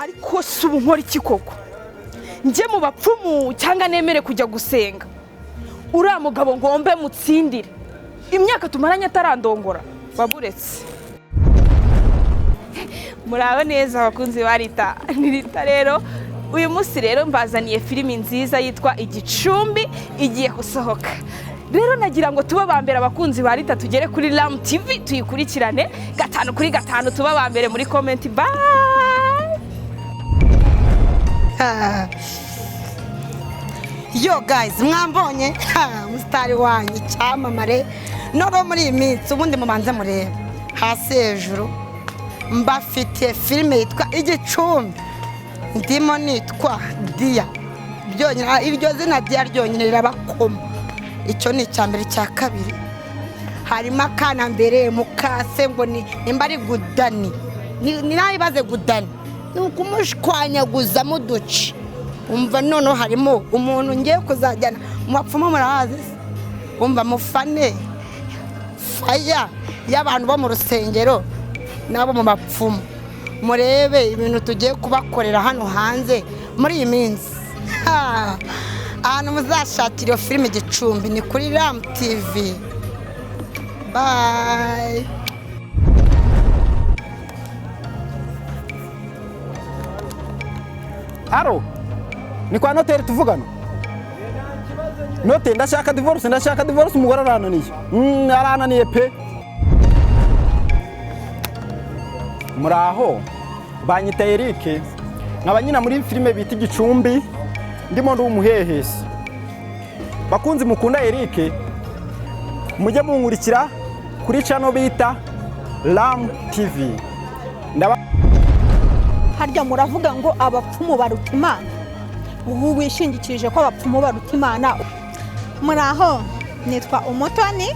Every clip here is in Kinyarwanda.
ariko si ubu nkora iki koko njye mu bapfumu cyangwa nemere kujya gusenga uriya mugabo ngombe mutsindire imyaka tumaranye atarandongora baburetse muraho neza abakunzi ba Rita ni Rita rero uyu munsi rero mbazaniye filimi nziza yitwa Igicumbi igiye gusohoka rero nagira ngo tuba bambere abakunzi ba Rita tugere kuri Ram TV tuyikurikirane 5 kuri 5 tuba bambere muri comment bye. Yo guys mwambonye mustari wanyu cyamamare noro muri iyi minsi ubundi mubanze murebe hasi hejuru mbafitiye filime yitwa Igicumbi ndimo nitwa Dia byonyine iryo zina Dia ryonyine rirabakoma icyo ni icyambere cya kabiri harimo akana mbere mukase ngo ni imbari gudani ni nayibaze gudani nuko umushwanyaguza muduci umva none harimo umuntu ngiye kuzajyana mu bapfumu murahazi umva mufane faya y'abantu bo mu rusengero nabo mu bapfumu murebe ibintu tugiye kubakorera hano hanze muri iyi minsi ahantu muzashakira iyo filime Igicumbi ni kuri Ram TV. Bye. Haro ni kwa noteri tuvugana note ndashaka divorce umugore arananiye pe muraho banyita Eric nkaba nyina muri filime bita Igicumbi ndimo ndi umuhehesi bakunzi mukunda Eric mujye munkurikira kuri channel bita Ram TV harya muravuga ngo abapfumu baruta Imana ubu wishingikirije ko abapfumu baruta Imana muraho nitwa Umutoni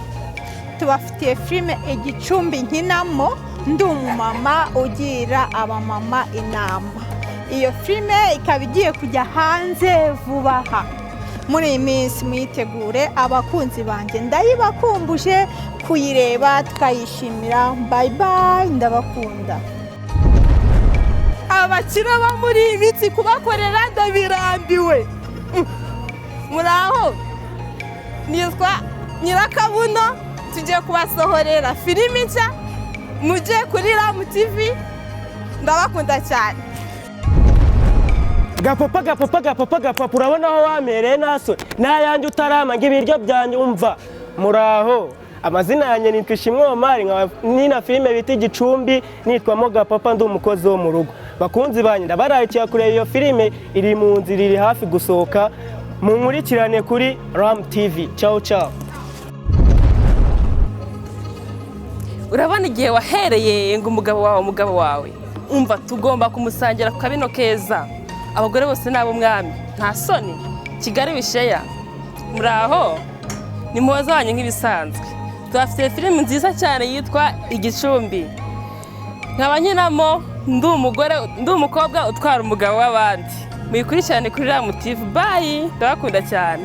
tubafitiye filime Igicumbi nkinamo ndi umumama ugira abamama inama iyo filime ikaba igiye kujya hanze vuba aha muri iyi minsi muyitegure abakunzi banjye ndayibakumbuje kuyireba tukayishimira bye bye ndabakunda abakira ba muri ibitsi kubakorera ndabirambiwe muraho nitwa Nyirakabuno tugiye kubasohorera filimi nshya mujye kuri Ram TV ndabakunda cyane gapapa urabona aho wamereye naso n'ayandi utarama ngo ibiryo byanjye umva muraho amazina yanjye nitwa Ishimwe Omar nina filime bita Igicumbi nitwamo Gapapa ndi umukozi wo mu rugo bakunzi banyu ndabarayikiye kureba iyo filime iri mu nzira iri hafi gusohoka munkurikirane kuri Ram TV ciao ciao. urabona igihe wahereye ngo umugabo wawe umva tugomba kumusangira ku kabino keza abagore bose nabo mwami nta soni Kigali wisheya muraho ni muhoza wanyu nk'ibisanzwe twafite filime nziza cyane yitwa Igicumbi nkaba nkinamo ndi umukobwa utwara umugabo w'abandi muyikurikirane kuri Ram TV bye ndabakunda cyane.